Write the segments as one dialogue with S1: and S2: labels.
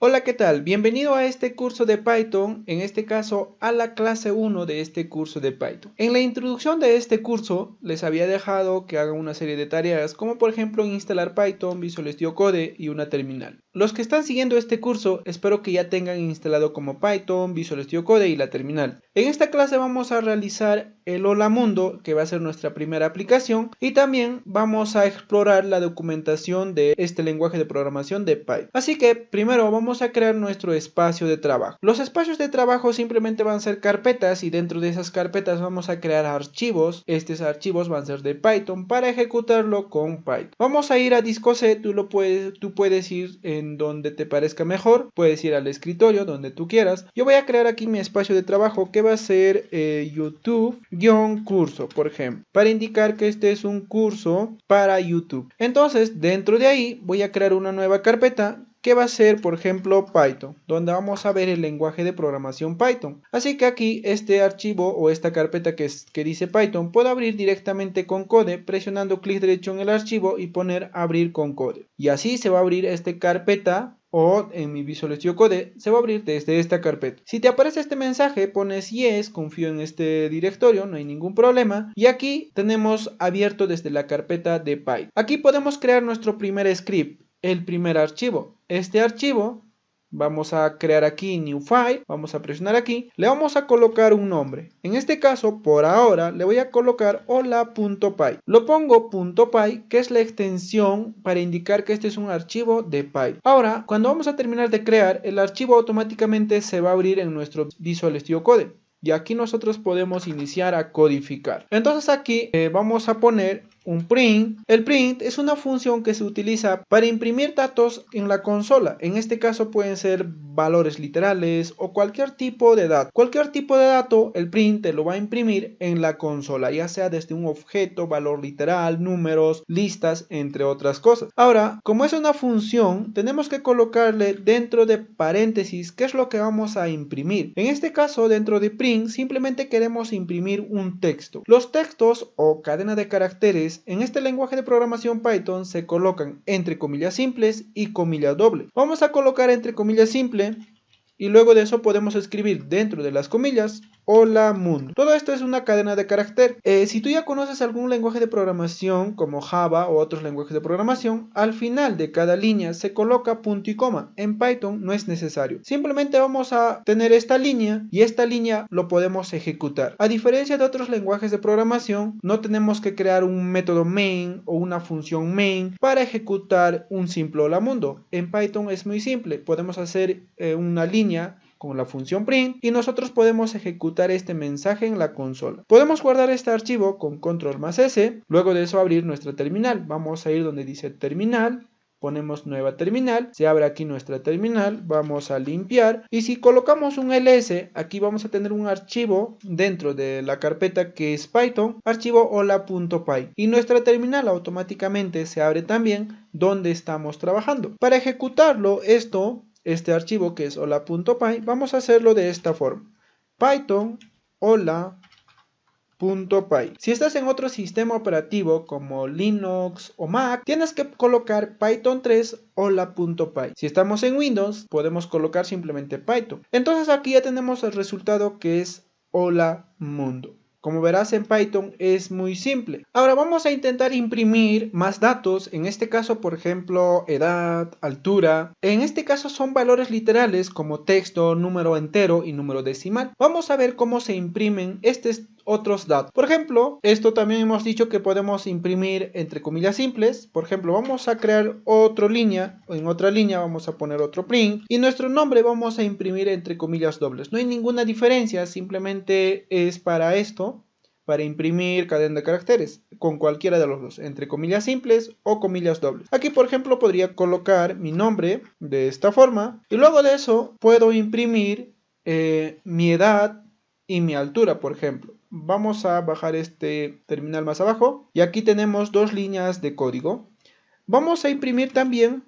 S1: Hola, ¿qué tal? Bienvenido a este curso de Python, en este caso a la clase 1 de este curso de Python. En la introducción de este curso les había dejado que hagan una serie de tareas como por ejemplo instalar Python, Visual Studio Code y una terminal. Los que están siguiendo este curso espero que ya tengan instalado como Python, Visual Studio Code y la terminal. En esta clase vamos a realizar el Hola Mundo, que va a ser nuestra primera aplicación, y también vamos a explorar la documentación de este lenguaje de programación de Python. Así que primero vamos a crear nuestro espacio de trabajo. Los espacios de trabajo simplemente van a ser carpetas y dentro de esas carpetas vamos a crear archivos. Estos archivos van a ser de Python para ejecutarlo con Python. Vamos a ir a disco C, tú puedes ir en donde te parezca mejor, puedes ir al escritorio donde tú quieras. Yo voy a crear aquí mi espacio de trabajo que va a ser YouTube-curso, por ejemplo, para indicar que este es un curso para YouTube. Entonces dentro de ahí voy a crear una nueva carpeta que va a ser, por ejemplo, Python, donde vamos a ver el lenguaje de programación Python. Así que aquí este archivo o esta carpeta que dice Python, puedo abrir directamente con Code presionando clic derecho en el archivo y poner abrir con Code. Y así se va a abrir esta carpeta, o en mi Visual Studio Code se va a abrir desde esta carpeta. Si te aparece este mensaje, pones yes, confío en este directorio, no hay ningún problema. Y aquí tenemos abierto desde la carpeta de Python. Aquí podemos crear nuestro primer script, el primer archivo. Este archivo vamos a crear aquí new file, vamos a presionar aquí, le vamos a colocar un nombre. En este caso, por ahora, le voy a colocar hola.py. Lo pongo .py, que es la extensión para indicar que este es un archivo de Python. Ahora, cuando vamos a terminar de crear, el archivo automáticamente se va a abrir en nuestro Visual Studio Code. Y aquí nosotros podemos iniciar a codificar. Entonces aquí vamos a poner un print. El print es una función que se utiliza para imprimir datos en la consola. En este caso pueden ser valores literales o cualquier tipo de dato. Cualquier tipo de dato, el print te lo va a imprimir en la consola, ya sea desde un objeto, valor literal, números, listas, entre otras cosas. Ahora, como es una función, tenemos que colocarle dentro de paréntesis qué es lo que vamos a imprimir. En este caso, dentro de print, simplemente queremos imprimir un texto. Los textos o cadena de caracteres en este lenguaje de programación Python se colocan entre comillas simples y comillas dobles. Vamos a colocar entre comillas simple y luego de eso podemos escribir dentro de las comillas hola mundo. Todo esto es una cadena de carácter. Si tú ya conoces algún lenguaje de programación como Java o otros lenguajes de programación, al final de cada línea se coloca punto y coma. En Python no es necesario. Simplemente vamos a tener esta línea y esta línea lo podemos ejecutar. A diferencia de otros lenguajes de programación, no tenemos que crear un método main o una función main para ejecutar un simple hola mundo. En Python es muy simple. Podemos hacer una línea con la función print y nosotros podemos ejecutar este mensaje en la consola. Podemos guardar este archivo con control más S, luego de eso abrir nuestra terminal. Vamos a ir donde dice terminal, ponemos nueva terminal, se abre aquí nuestra terminal, vamos a limpiar y si colocamos un ls, aquí vamos a tener un archivo dentro de la carpeta que es Python, archivo hola.py, y nuestra terminal automáticamente se abre también donde estamos trabajando. Para ejecutarlo este archivo que es hola.py, vamos a hacerlo de esta forma: Python hola.py. Si estás en otro sistema operativo como Linux o Mac, tienes que colocar Python 3 hola.py. Si estamos en Windows, podemos colocar simplemente Python. Entonces aquí ya tenemos el resultado que es hola mundo. Como verás, en Python es muy simple. Ahora vamos a intentar imprimir más datos. En este caso, por ejemplo, edad, altura. En este caso son valores literales como texto, número entero y número decimal. Vamos a ver cómo se imprimen estos otros datos. Por ejemplo, esto también hemos dicho que podemos imprimir entre comillas simples. Por ejemplo, vamos a crear otra línea. En otra línea vamos a poner otro print. Y nuestro nombre vamos a imprimir entre comillas dobles. No hay ninguna diferencia. Simplemente es para esto, para imprimir cadena de caracteres con cualquiera de los dos, entre comillas simples o comillas dobles. Aquí, por ejemplo, podría colocar mi nombre de esta forma y luego de eso puedo imprimir mi edad y mi altura, por ejemplo. Vamos a bajar este terminal más abajo y aquí tenemos dos líneas de código. Vamos a imprimir también,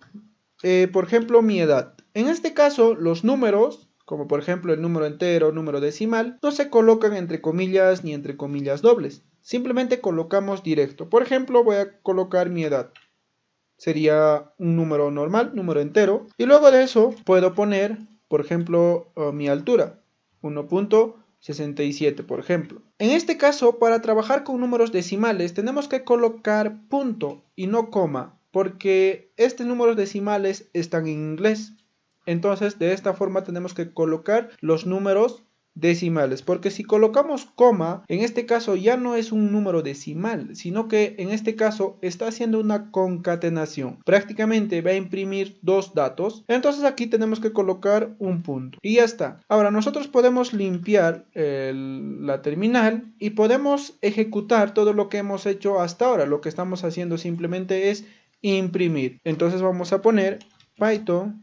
S1: por ejemplo, mi edad. En este caso, los números, como por ejemplo el número entero, número decimal, no se colocan entre comillas ni entre comillas dobles. Simplemente colocamos directo. Por ejemplo, voy a colocar mi edad. sería un número normal, número entero. Y luego de eso puedo poner, por ejemplo, mi altura, 1.67, por ejemplo. En este caso, para trabajar con números decimales, tenemos que colocar punto y no coma, porque estos números decimales están en inglés. Entonces, de esta forma tenemos que colocar los números decimales, porque si colocamos coma, en este caso ya no es un número decimal, sino que en este caso está haciendo una concatenación. Prácticamente va a imprimir dos datos, entonces aquí tenemos que colocar un punto y ya está. Ahora nosotros podemos limpiar la terminal y podemos ejecutar todo lo que hemos hecho hasta ahora. Lo que estamos haciendo simplemente es imprimir. Entonces vamos a poner Python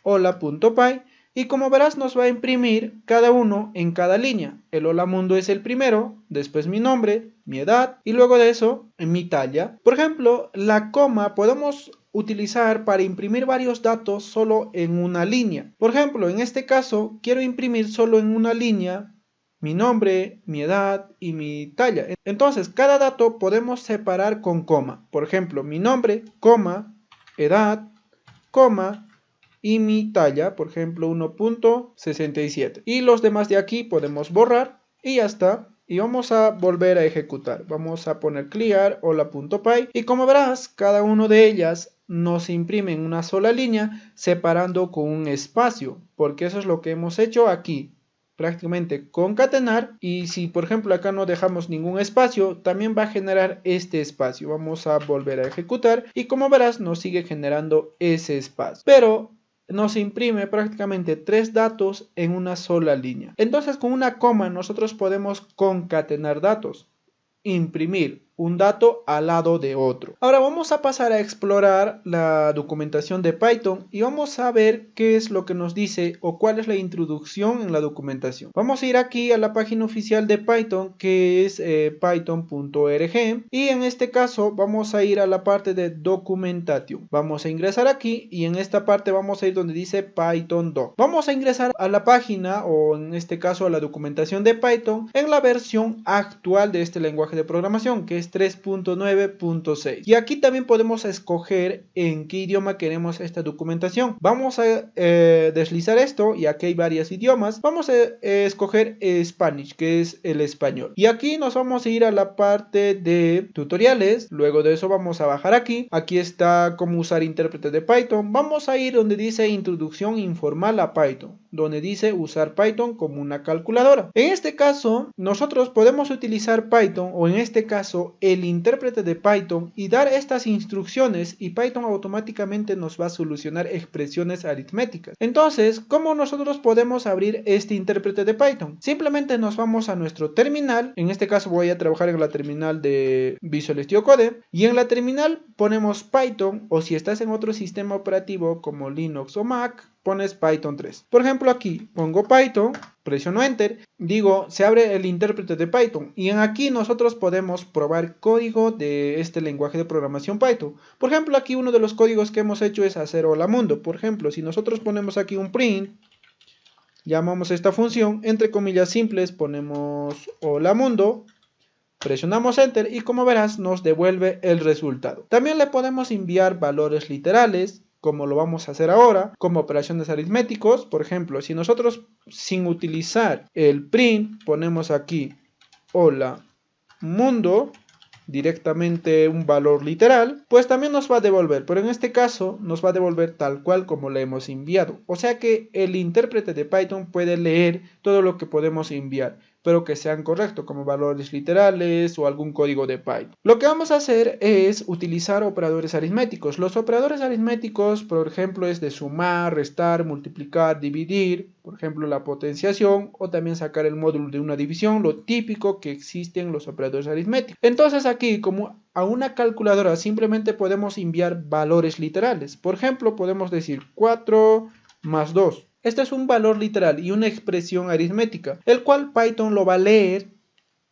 S1: hola.py y como verás nos va a imprimir cada uno en cada línea. El hola mundo es el primero, después mi nombre, mi edad y luego de eso mi talla. Por ejemplo, la coma podemos utilizar para imprimir varios datos solo en una línea. Por ejemplo, en este caso quiero imprimir solo en una línea mi nombre, mi edad y mi talla. Entonces cada dato podemos separar con coma. Por ejemplo, mi nombre, coma, edad, coma, y mi talla, por ejemplo 1.67. Y los demás de aquí podemos borrar y ya está. Y vamos a volver a ejecutar. Vamos a poner clear hola.py y como verás, cada una de ellas nos imprime en una sola línea separando con un espacio, porque eso es lo que hemos hecho aquí. Prácticamente concatenar, y si por ejemplo acá no dejamos ningún espacio, también va a generar este espacio. Vamos a volver a ejecutar y como verás nos sigue generando ese espacio, pero nos imprime prácticamente tres datos en una sola línea. Entonces con una coma nosotros podemos concatenar datos, imprimir un dato al lado de otro. Ahora vamos a pasar a explorar la documentación de Python y vamos a ver qué es lo que nos dice o cuál es la introducción en la documentación. Vamos a ir aquí a la página oficial de Python, que es python.org, y en este caso vamos a ir a la parte de Documentation. Vamos a ingresar aquí y en esta parte vamos a ir donde dice Python Doc. Vamos a ingresar a la página o en este caso a la documentación de Python en la versión actual de este lenguaje de programación, que es 3.9.6, y aquí también podemos escoger en qué idioma queremos esta documentación. Vamos a deslizar esto y aquí hay varios idiomas. Vamos a escoger Spanish, que es el español, y aquí nos vamos a ir a la parte de tutoriales. Luego de eso vamos a bajar aquí está cómo usar intérprete de Python. Vamos a ir donde dice introducción informal a Python, donde dice usar Python como una calculadora. En este caso nosotros podemos utilizar Python, o en este caso el intérprete de Python, y dar estas instrucciones y Python automáticamente nos va a solucionar expresiones aritméticas. Entonces, ¿cómo nosotros podemos abrir este intérprete de Python? Simplemente nos vamos a nuestro terminal. En este caso voy a trabajar en la terminal de Visual Studio Code, y en la terminal ponemos Python, o si estás en otro sistema operativo como Linux o Mac, pones Python 3. Por ejemplo, aquí pongo Python, presiono Enter, digo, se abre el intérprete de Python, y en aquí nosotros podemos probar código de este lenguaje de programación Python. Por ejemplo, aquí uno de los códigos que hemos hecho es hacer hola mundo. Por ejemplo, si nosotros ponemos aquí un print, llamamos esta función, entre comillas simples, ponemos hola mundo, presionamos Enter y como verás nos devuelve el resultado. También le podemos enviar valores literales, como lo vamos a hacer ahora, como operaciones aritméticos. Por ejemplo, si nosotros sin utilizar el print ponemos aquí hola mundo, directamente un valor literal, pues también nos va a devolver, pero en este caso nos va a devolver tal cual como le hemos enviado. O sea que el intérprete de Python puede leer todo lo que podemos enviar, pero que sean correctos, como valores literales o algún código de Python. Lo que vamos a hacer es utilizar operadores aritméticos. Los operadores aritméticos, por ejemplo, es de sumar, restar, multiplicar, dividir, por ejemplo, la potenciación, o también sacar el módulo de una división, lo típico que existe en los operadores aritméticos. Entonces aquí, como a una calculadora simplemente podemos enviar valores literales. Por ejemplo, podemos decir 4 más 2. Este es un valor literal y una expresión aritmética, el cual Python lo va a leer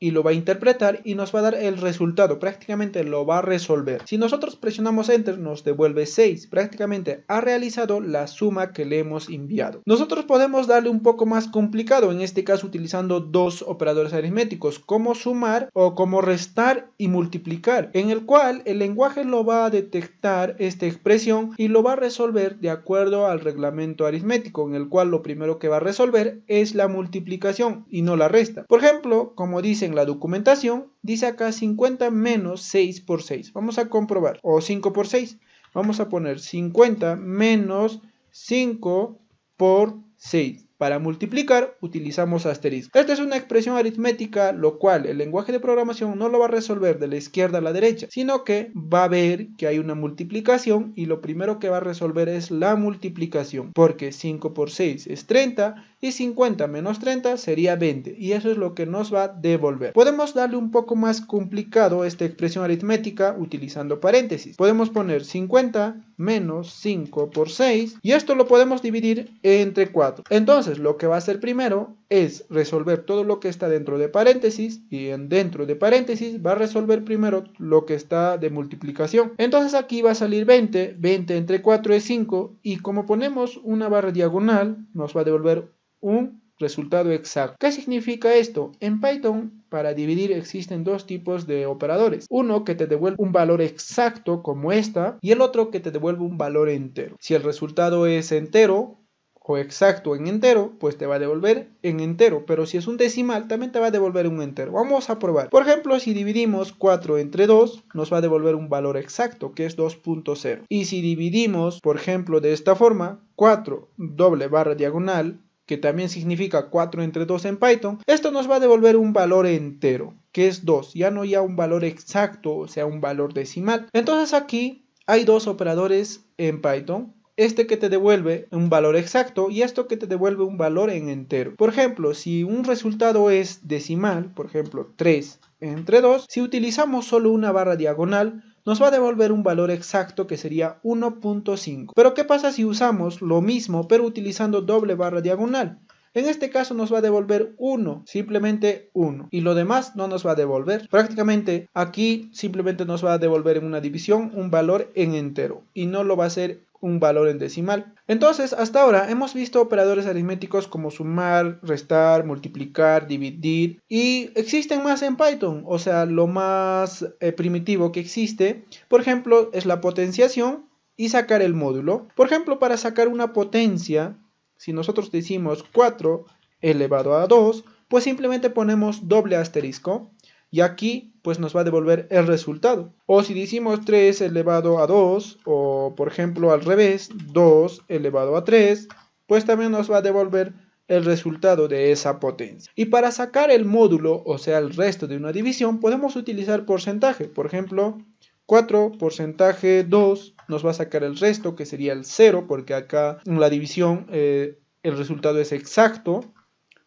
S1: y lo va a interpretar y nos va a dar el resultado, prácticamente lo va a resolver. Si nosotros presionamos Enter nos devuelve 6, prácticamente ha realizado la suma que le hemos enviado. Nosotros podemos darle un poco más complicado, en este caso utilizando dos operadores aritméticos, como sumar o como restar y multiplicar, en el cual el lenguaje lo va a detectar esta expresión y lo va a resolver de acuerdo al reglamento aritmético, en el cual lo primero que va a resolver es la multiplicación y no la resta. Por ejemplo, como dice en la documentación, dice acá 50 menos 6 por 6. Vamos a comprobar. O 5 por 6. Vamos a poner 50 menos 5 por 6. Para multiplicar utilizamos asterisco. Esta es una expresión aritmética, lo cual el lenguaje de programación no lo va a resolver de la izquierda a la derecha, sino que va a ver que hay una multiplicación y lo primero que va a resolver es la multiplicación, porque 5 por 6 es 30 y 50 menos 30 sería 20, y eso es lo que nos va a devolver. Podemos darle un poco más complicado a esta expresión aritmética utilizando paréntesis. Podemos poner 50 menos 5 por 6 y esto lo podemos dividir entre 4. Entonces lo que va a hacer primero es resolver todo lo que está dentro de paréntesis y dentro de paréntesis va a resolver primero lo que está de multiplicación. Entonces aquí va a salir 20, 20 entre 4 es 5 y como ponemos una barra diagonal nos va a devolver un resultado exacto. ¿Qué significa esto? En Python para dividir existen dos tipos de operadores. Uno que te devuelve un valor exacto como esta y el otro que te devuelve un valor entero. Si el resultado es entero o exacto en entero, pues te va a devolver en entero, pero si es un decimal también te va a devolver un entero. Vamos a probar. Por ejemplo, si dividimos 4 entre 2, nos va a devolver un valor exacto, que es 2.0. Y si dividimos, por ejemplo, de esta forma, 4 doble barra diagonal, que también significa 4 entre 2 en Python, esto nos va a devolver un valor entero, que es 2, ya no ya un valor exacto, o sea, un valor decimal. Entonces aquí hay dos operadores en Python, este que te devuelve un valor exacto y esto que te devuelve un valor en entero. Por ejemplo, si un resultado es decimal, por ejemplo 3 entre 2, si utilizamos solo una barra diagonal, nos va a devolver un valor exacto que sería 1.5. Pero ¿qué pasa si usamos lo mismo pero utilizando doble barra diagonal? En este caso nos va a devolver 1, simplemente 1. Y lo demás no nos va a devolver. Prácticamente aquí simplemente nos va a devolver en una división un valor en entero. Y no lo va a hacer un valor en decimal. Entonces, hasta ahora hemos visto operadores aritméticos como sumar, restar, multiplicar, dividir. Y existen más en Python. O sea, lo más primitivo que existe, por ejemplo, es la potenciación y sacar el módulo. Por ejemplo, para sacar una potencia, si nosotros decimos 4 elevado a 2, pues simplemente ponemos doble asterisco y aquí pues nos va a devolver el resultado. O si decimos 3 elevado a 2 o por ejemplo al revés 2 elevado a 3, pues también nos va a devolver el resultado de esa potencia. Y para sacar el módulo, o sea el resto de una división, podemos utilizar porcentaje. Por ejemplo, 4 porcentaje 2 nos va a sacar el resto, que sería el 0, porque acá en la división el resultado es exacto.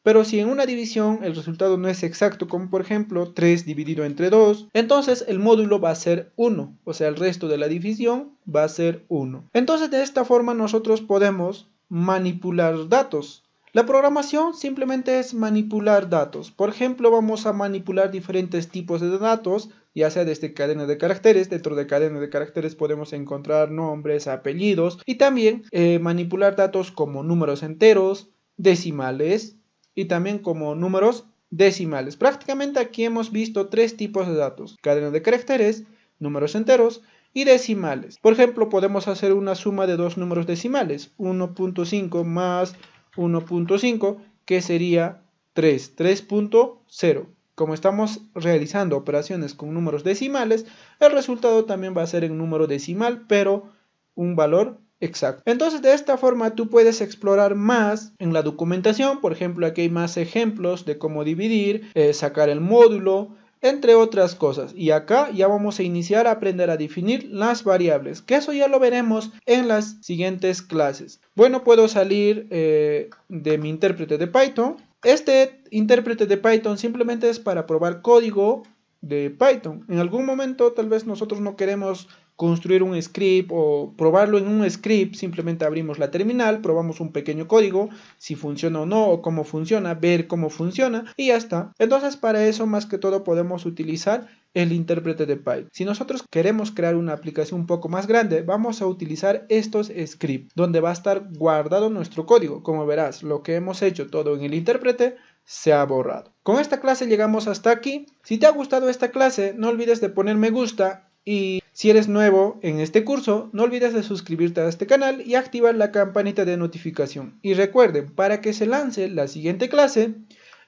S1: Pero si en una división el resultado no es exacto, como por ejemplo 3 dividido entre 2, entonces el módulo va a ser 1, o sea el resto de la división va a ser 1. Entonces de esta forma nosotros podemos manipular datos. La programación simplemente es manipular datos. Por ejemplo, vamos a manipular diferentes tipos de datos, ya sea desde cadena de caracteres. Dentro de cadena de caracteres podemos encontrar nombres, apellidos y también manipular datos como números enteros, decimales y también como números decimales. Prácticamente aquí hemos visto tres tipos de datos: cadena de caracteres, números enteros y decimales. Por ejemplo, podemos hacer una suma de dos números decimales, 1.5 más 1.5, que sería 3.0. Como estamos realizando operaciones con números decimales, el resultado también va a ser en número decimal, pero un valor exacto. Entonces de esta forma tú puedes explorar más en la documentación. Por ejemplo, aquí hay más ejemplos de cómo dividir, sacar el módulo, entre otras cosas. Y acá ya vamos a iniciar a aprender a definir las variables, que eso ya lo veremos en las siguientes clases. Bueno, puedo salir de mi intérprete de Python. Este intérprete de Python simplemente es para probar código de Python. En algún momento tal vez nosotros no queremos construir un script o probarlo en un script, simplemente abrimos la terminal, probamos un pequeño código, si funciona o no, o cómo funciona, ver cómo funciona y ya está. Entonces para eso más que todo podemos utilizar el intérprete de Python. Si nosotros queremos crear una aplicación un poco más grande, vamos a utilizar estos scripts, donde va a estar guardado nuestro código. Como verás, lo que hemos hecho todo en el intérprete se ha borrado. Con esta clase llegamos hasta aquí. Si te ha gustado esta clase, no olvides de poner me gusta y si eres nuevo en este curso, no olvides de suscribirte a este canal y activar la campanita de notificación. Y recuerden, para que se lance la siguiente clase,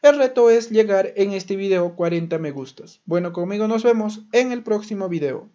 S1: el reto es llegar en este video 40 me gustas. Bueno, conmigo nos vemos en el próximo video.